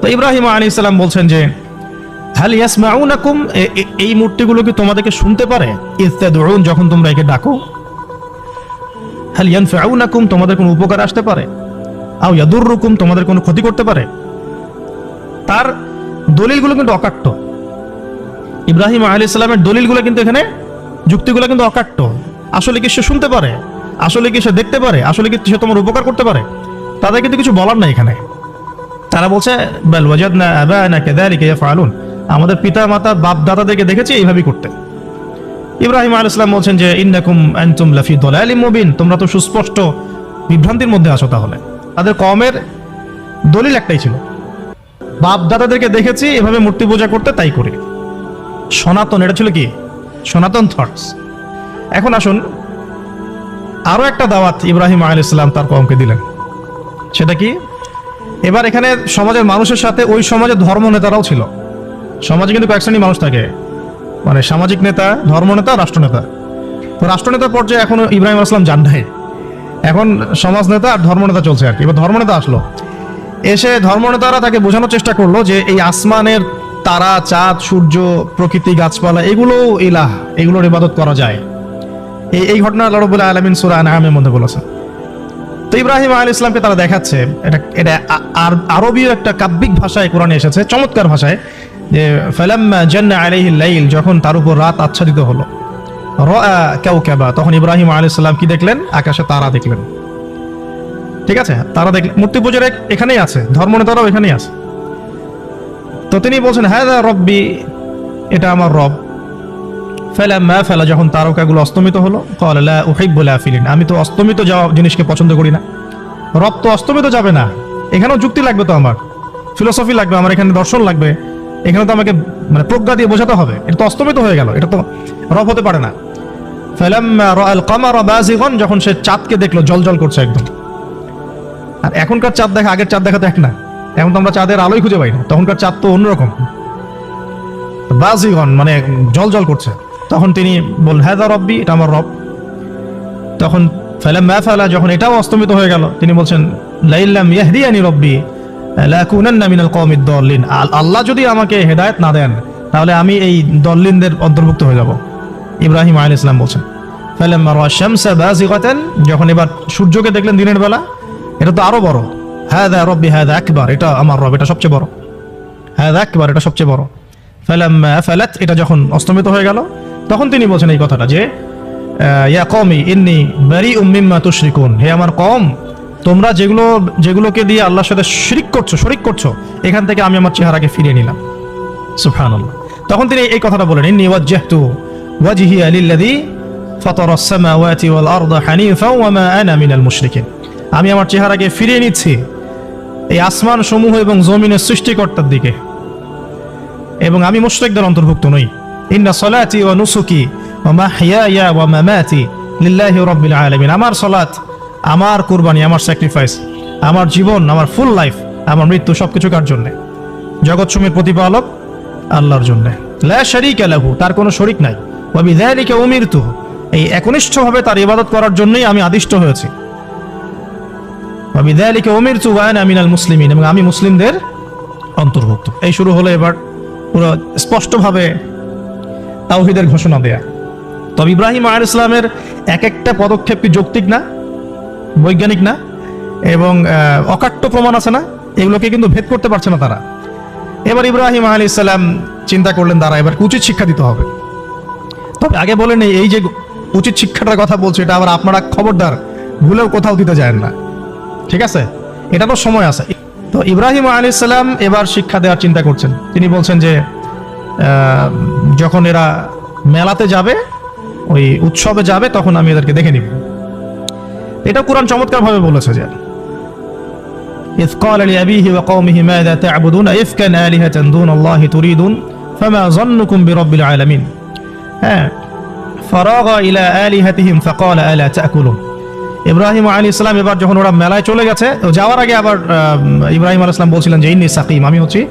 তো ইব্রাহিম আলাইহিস সালাম বলছেন যে হাল ইয়াসমাউনাকুম, এই মূর্তিগুলো কি তোমাদেরকে শুনতে পারে? ইস্তাদউন, যখন তোমরা একে ডাকো। হাল ইয়ানফাউনাকুম, তোমাদের কোনো উপকার আসতে পারে? আও ইয়াদুররুকুম, তোমাদের কোনো ক্ষতি করতে পারে? তার দলিলগুলো কিন্তু অকাট্য। ইব্রাহিম আলাইহিস সালামের দলিলগুলো কিন্তু এখানে, যুক্তিগুলো কিন্তু অকাট্য। আসলে কি সে শুনতে পারে? আসলে কি সে দেখতে পারে? আসলে কি সে তোমার উপকার করতে পারে? তাদের কিন্তু কিছু বলার নাই এখানে। তারা বলছে বাল ওয়াজাদনা আবাআনা কাযালিকা ইয়াফআলুন, আমাদের পিতা মাতা বাপ দাদাদেরকে দেখেছি এইভাবেই করতে। ইব্রাহিম আলাইহিস সালাম বলছেন যে ইন্নাকুম আনতুম লাফি দালালিম মুবিন, তোমরা তো সুস্পষ্ট বিভ্রান্তির মধ্যে আছো। তাহলে তাদের কওমের দলিল একটাই ছিল, বাপ দাদাদেরকে দেখেছি এভাবে মূর্তি পূজা করতে, তাই করি। সনাতন, এটা ছিল কি? সনাতন থটস। এখন আসুন, আরো একটা দাওয়াত ইব্রাহিম আলাইহিস সালাম তার কওমকে দিলেন। সেটা কি? এবার এখানে সমাজের মানুষের সাথে ওই সমাজের ধর্ম নেতারাও ছিল। সমাজে কিন্তু কয়েক শ্রেণীর মানুষ থাকে, মানে সামাজিক নেতা, ধর্মনেতা, রাষ্ট্রনেতা। তো রাষ্ট্রনেতার পর্যায়ে এখনো ইব্রাহিম আলাইহিস সালাম যান নাই, এখন সমাজ নেতা আর ধর্মনেতা চলছে আর কি। এবার ধর্মনেতা আসলো, এসে ধর্মনেতারা তাকে বোঝানোর চেষ্টা করলো যে এই আসমানের তারা, চাঁদ, সূর্য, প্রকৃতি, গাছপালা, এগুলো ইলাহ, এগুলোর ইবাদত করা যায়। এই ঘটনা আল্লাহ রাব্বুল আলামিন সূরা আনআমের মধ্যে বলেছেন। তো ইব্রাহিম আলাইহিস সালামকে তারা দেখাচ্ছে, এটা আরবীয় একটা কাব্যিক ভাষায় কোরআনে এসেছে, চমৎকার ভাষায়, যে ফালাম্মা জান্না আলাইহিল লাইল, যখন তার উপর রাত আচ্ছাদিত হলো, রাআ কাওকাবা, তখন ইব্রাহিম আলাইহিস সালাম কি দেখলেন? আকাশে তারা দেখলেন। ঠিক আছে, তারা দেখলেন। মূর্তি পূজার এখানেই আছে, ধর্মনেতারাও এখানেই আছে। তো তিনি বলছেন হাযা রব্বি, এটা আমার রব। ফালাম্মা ফালা, যখন তারকাগুলো অস্তমিত হলো, ক্বালা লা উহিব্বুল আফিলিন, আমি তো অস্তমিত যাওয়া জিনিসকে পছন্দ করি না। রব তো অস্তমিত যাবে না, এখানেও যুক্তি লাগবে, তো আমার ফিলোসফি লাগবে, আমার এখানে দর্শন লাগবে, এখানে তো আমাকে মানে প্রজ্ঞা দিয়ে বোঝাতে হবে, এটা তো অস্তমিত হয়ে গেল, এটা তো রব হতে পারে না। ফালাম্মা রাআল কামারা বাযিগান, যখন সে চাঁদকে দেখলো জলজল করছে একদম। আর এখনকার চাঁদ দেখা আগের চাঁদ দেখা তো এক না, এখন তো আমরা চাঁদের আলোই খুঁজে পাই না, তখনকার চাঁদ তো অন্যরকম। বাযিগান মানে জলজল করছে, তখন তিনি বললেন হাযা রব্বি, এটা আমার রব। তখন ফালাম্মা ফালা, যখন এটাও অস্তমিত হয়ে গেল, তিনি বলছেন লাইল্লাম ইয়াহদিয়ানি রব্বি লাকুনান্না মিনাল কওমিদ দাল্লিন, আল্লাহ যদি আমাকে হেদায়েত না দেন তাহলে আমি এই দল্লিনদের অন্তর্ভুক্ত হয়ে যাব। ইব্রাহিম আলাইহিস সালাম বলছেন ফালাম্মা রাআ শামসা বাযিগাতান, যখন এবার সূর্যকে দেখলেন দিনের বেলা, এটা তো আরো বড়, হাযা রব্বি হাযা আকবার, এটা আমার রব, এটা সবচেয়ে বড়, হাযা আকবার, এটা সবচেয়ে বড়। ফালাম্মা আফালাত, এটা যখন অস্তমিত হয়ে গেল, তখন তিনি বলছেন এই কথাটা যে ইয়া কওমি ইন্নী বারিউম মিম্মা তুশরিকুন, হে আমার কওম, তোমরা যেগুলোকে দিয়ে আল্লাহর সাথে শরিক করছো এখান থেকে আমি আমার চেহারাকে ফিরিয়ে নিলাম। সুবহানাল্লাহ। তখন তিনি এই কথাটা বলেন ইন্নী ওয়াজ্জাহতু ওয়াজহিয়া লিল্লাযী ফাতারাস সামাওয়াতি ওয়াল আরদা হানিফাও ওয়া মা আনা মিনাল মুশরিকিন, আমি আমার চেহারাকে ফিরিয়ে নিচ্ছি এই আসমান সমূহ এবং জমিনের সৃষ্টিকর্তার দিকে, এবং আমি মুশরিকদের অন্তর্ভুক্ত নই। ইন্না সলাতি ওয়া নুসুকি ওয়া মাহইয়ায়া ওয়া মামাতি লিল্লাহি রাব্বিল আলামিন, আমার সালাত, আমার কুরবানি, আমার স্যাক্রিফাইস, আমার জীবন, আমার ফুল লাইফ, আমার মৃত্যু সবকিছু কার জন্য? জগৎসমূহের প্রতিপালক আল্লাহর জন্য। লা শারীকা লাহু, তার কোনো শরীক নাই। ওয়া বিযালিকা উমিরতু, এই একনিষ্ঠভাবে তার ইবাদত করার জন্যই আমি আদিষ্ট হয়েছি। ওয়া বিযালিকা উমিরতু ওয়া আনা মিনাল মুসলিমিন, এবং আমি মুসলিমদের অন্তর্ভুক্ত। এই শুরু হলো এবার পুরো স্পষ্টভাবে তাওহীদের ঘোষণা দেয়া। তবে ইব্রাহিম আলাইহিস সালামের এক একটা পদক্ষেপ কি যৌক্তিক না, বৈজ্ঞানিক না, এবং অকাট্য প্রমাণ আছে না, এগুলোকে কিন্তু ভেদ করতে পারছে না তারা। এবার ইব্রাহিম আলাইহিস সালাম চিন্তা করলেন তারা এবার উচিত শিক্ষা দিতে হবে। তবে আগে বলেন এই যে উচিত শিক্ষাটার কথা বলছে, এটা আবার আপনারা খবরদার ভুলেও কোথাও দিতে যায় না, ঠিক আছে? এটা তো সময় আছে। তো ইব্রাহিম আলাইহিস সালাম এবার শিক্ষা দেওয়ার চিন্তা করছেন। তিনি বলছেন যে যখন এরা মেলাতে যাবে, ওই উৎসবে যাবে, তখন আমি এদেরকে দেখে নিব। এটা কুরআন চমৎকার ভাবে বলেছে যে إذ قال لأبيه وقومه ماذا تعبدون أئفكا آلهة دون الله تريدون فما ظنكم برب العالمين فراغ إلى آلهتهم فقال ألا تأكلون। ইব্রাহিম আলাইহিস সালাম এবার যখন ওরা মেলায় চলে গেছে, যাওয়ার আগে আবার ইব্রাহিম আলাইহিস সালাম বলছিলেন যে ইন্নী সাকিম, আমি হচ্ছি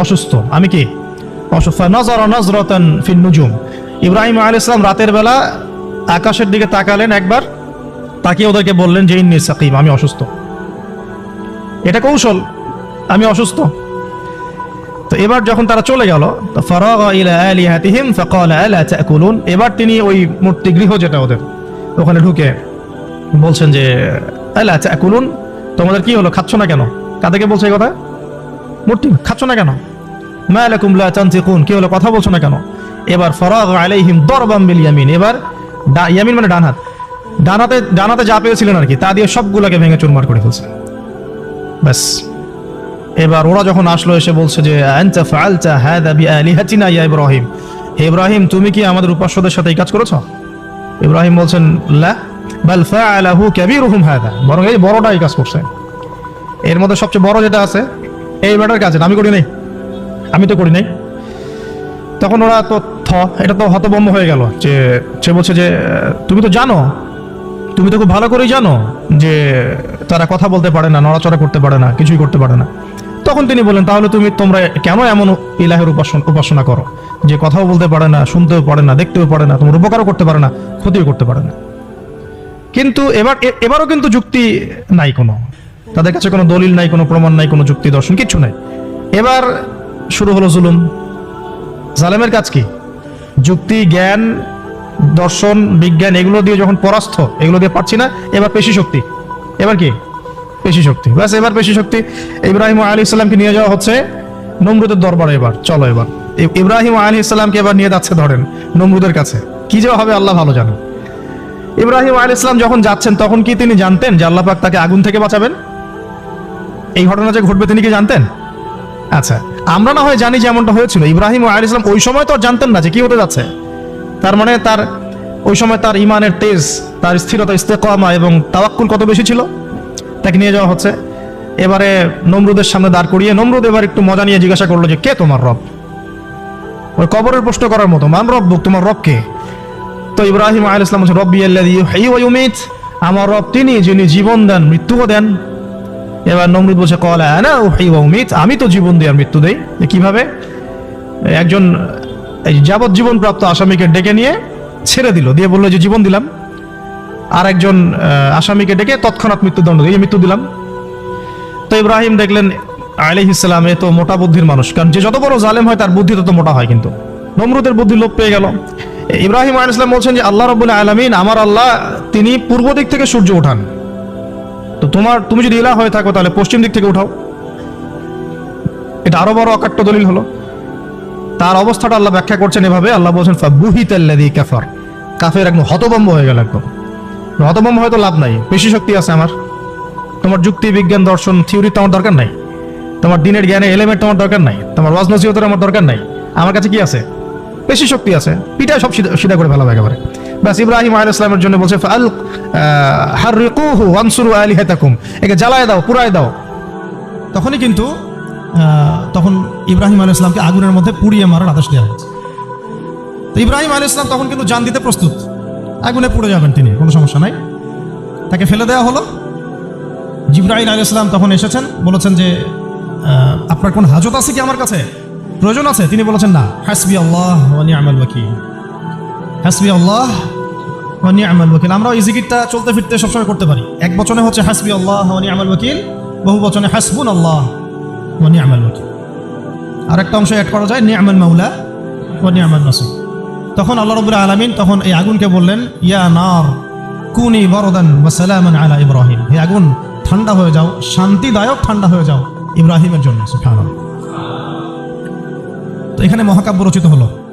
অসুস্থ। আমি কি অসুস্থ? নাযারা নাযরাতান ফিন নুজুম, ইব্রাহিম আলাইহিস সালাম রাতের বেলা আকাশের দিকে তাকালেন একবার, তাকিয়ে ওদেরকে বললেন যে ইন্নী সাকিম, আমি অসুস্থ। এটা কৌশল, আমি অসুস্থ। তো এবার যখন তারা চলে গেল, ফারাগা ইলা আলিহাতিহিম ফাকালা আলা তাকুলুন, এবার তিনি ওই মূর্তি গৃহ যেটা ওদের, ওখানে ঢুকে বলছেন যে আলা তাকুলুন, তোমাদের কি হলো, খাচ্ছ না কেন? কাদেরকে বলছে এই কথা? মূর্তি, খাচ্ছ না কেন? মা লাকুম লা তানতিকুন, কি হলো, কথা বলছো না কেন? এবার ফারাগা আলাইহিম দারবাম বিল ইয়ামিন, এবার ইয়ামিন মানে ডান হাত, ডানাতে যা পেয়েছিলেন আর কি, তা দিয়ে সবগুলোকে ভেঙে চুরমার করে ফেলছে। ব্যাস, এবার ওরা যখন আসলো এসে বলছে যে আনতা ফাআলতা হাযা বিআলিহাতিনা ইয়া ইব্রাহিম, হে ইব্রাহিম তুমি কি আমাদের উপাস্যদের সাথে এই কাজ করেছো? ইব্রাহিম বলছেন লা বাল ফাআলাহু কাবীরুহুম হাযা, বরং এই বড়টা এই কাজ করছে। এর মধ্যে সবচেয়ে বড় যেটা আছে এই ব্যাটার কাজ, আমি করি নাই, আমি তো করি নাই। তখন ওরা তো এটা তো হতভম্ব হয়ে গেল, যে সে বলছে যে তুমি তো জানো, তুমি তো খুব ভালো করেই জানো যে তারা কথা বলতে পারে না, নড়াচড়া করতে পারে না, কিছুই করতে পারে না। তখন তিনি বলেন তাহলে তোমরা কেন এমন ইলাহের উপাসনা করো যে কথাও বলতে পারে না, শুনতেও পারে না, দেখতেও পারে না, তোমার উপকারও করতে পারে না, ক্ষতিও করতে পারে না। কিন্তু এবারও কিন্তু যুক্তি নাই, কোনো তাদের কাছে কোনো দলিল নাই, কোনো প্রমাণ নাই, কোনো যুক্তি দর্শন কিচ্ছু নাই। এবার শুরু হলো জুলুম। জালেমের কাজ কি? যুক্তি, জ্ঞান, দর্শন, বিজ্ঞান এগুলো দিয়ে যখন পরাস্ত, এগুলো দিয়ে পারছি না, এবার পেশি শক্তি। এবার কি? পেশি শক্তি। ব্যাস, এবার পেশি শক্তি। ইব্রাহিম আলাইহিস সালামকে নিয়ে যাওয়া হচ্ছে নমরুদের দরবারে। এবার চলো, এবার ইব্রাহিম আলাইহিস সালামকে এবার নিয়ে যাচ্ছে ধরেন নমরুদের কাছে। কি যে হবে আল্লাহ ভালো জানেন। ইব্রাহিম আলাইহিস সালাম যখন যাচ্ছেন তখন কি তিনি জানতেন যে আল্লাহ পাক তাকে আগুন থেকে বাঁচাবেন? এই ঘটনা যে ঘটবে তিনি কি জানতেন? আচ্ছা, আমরা না হয় জানি যে এমনটা হয়েছিল। ইব্রাহিম আলাইহিস সালাম ওই সময় তো জানতেন না যে কি হতে যাচ্ছে। তার মানে তার ওই সময় তার ইমানের তেজ, তার স্থিরতা, ইস্তেকামা এবং তাওয়াক্কুল কত বেশি ছিল। তাকে নিয়ে যাওয়া হচ্ছে এবারে নমরুদের সামনে দাঁড় করিয়ে। নমরুদ এবার একটু মজা নিয়ে জিজ্ঞাসা করলো যে কে তোমার রব? ওই কবরের প্রশ্ন করার মতো, মান রব্বুক, তোমার রব কে? তো ইব্রাহিম আলাইহিস সালাম বলেন, রব্বি আল্লাযী ইউহয়ী ওয়া ইউমীত, আমার রব তিনি যিনি জীবন দেন মৃত্যুও দেন। এবার নমরুদ বলছে, ক্বালা আনা উহয়ী ওয়া উমীত, আমি তো জীবন দিই আর মৃত্যু দেই। কিভাবে? একজন এই যাবজ্জীবন প্রাপ্ত আসামিকে ডেকে নিয়ে ছেড়ে দিল, দিয়ে বললো যে জীবন দিলাম। আর একজন আসামিকে ডেকে তৎক্ষণাৎ মৃত্যুদণ্ড দিয়ে মৃত্যু দিলাম। তো ইব্রাহিম দেখলেন আলাইহিস সালাম এ তো মোটা বুদ্ধির মানুষ, কারণ যে যত বড় জালেম হয় তার বুদ্ধি তত মোটা হয়। কিন্তু নমরুদের বুদ্ধি লোপ পেয়ে গেল। ইব্রাহিম আলাইহিস সালাম বলছেন যে আল্লাহ রাব্বুল আলামিন, আমার আল্লাহ তিনি পূর্ব দিক থেকে সূর্য ওঠান, তো তুমি যদি ইলাহ হয়ে থাকো তাহলে পশ্চিম দিক থেকে উঠাও। এটা আরো বড় অকাট্য দলিল হলো। তার অবস্থাটা আল্লাহ ব্যাখ্যা করছেন এভাবে, আল্লাহ বলছেন ফাবুহিতাল্লাযী কাফার, কাফের একদম হতভম্ব হয়ে গেল। একদম হতভম্ব হয়তো লাভ নাই, পেশি শক্তি আছে আমার, তোমার যুক্তি বিজ্ঞান দর্শন থিওরি তো আমার দরকার নাই, তোমার দিনের জ্ঞানে এলিমেন্ট তোমার দরকার নাই, তোমার ওয়াজ নসিহতের আমার দরকার নাই, আমার কাছে কি আছে? পেশি শক্তি আছে, পিটায় সব সিধা করে ফেলাবে একেবারে। ব্যাস ইব্রাহিম আলাইহিস সালামের জন্য বলছে ফাল হাররিকুহু ওয়ানসুরু আলিহাতাকুম, একে জ্বালায় দাও, পুরায় দাও। তখনই কিন্তু তখন ইব্রাহিম আলাইহিস সালামকে আগুনের মধ্যে পুড়িয়ে মারার আদেশ দেওয়া হয়েছে। তো ইব্রাহিম আলাইহিস সালাম তখন কিন্তু জান দিতে প্রস্তুত, আগুনে পুড়ে যাবেন তিনি, কোনো সমস্যা নাই। তাকে ফেলে দেওয়া হলো। জিবরাইল আলাইহিস সালাম তখন এসেছেন, বলেছেন যে আপনার কোন হাজত আছে কি আমার কাছে, প্রয়োজন আছে? তিনি বলেছেন না, হাসবি আল্লাহ ওয়া নি'মাল ওয়াকিল, হাসবি আল্লাহ ওয়া নি'মাল ওয়াকিল। আমরা এই জিকিরটা চলতে ফিরতে সবসময় করতে পারি। এক বচনে হচ্ছে হাসবি আল্লাহ ওয়া নি'মাল ওয়াকিল, বহু বচনে হাসবুন আল্লাহ ওয়া নি'মাল ওয়াকিল। আরেকটা অংশ অ্যাড করা যায় নি'মাল মাওলা ওয়া নি'মাল নাসির। তখন আল্লাহ রাব্বুল আলামিন তখন এই আগুনকে বললেন, ইয়া নার কুনি বারদান ওয়া সালামান আলা ইব্রাহিম, হে আগুন ঠান্ডা হয়ে যাও, শান্তিদায়ক ঠান্ডা হয়ে যাও ইব্রাহিমের জন্য। সুবহানাল্লাহ। তো এখানে মহাকাব্য রচিত হলো।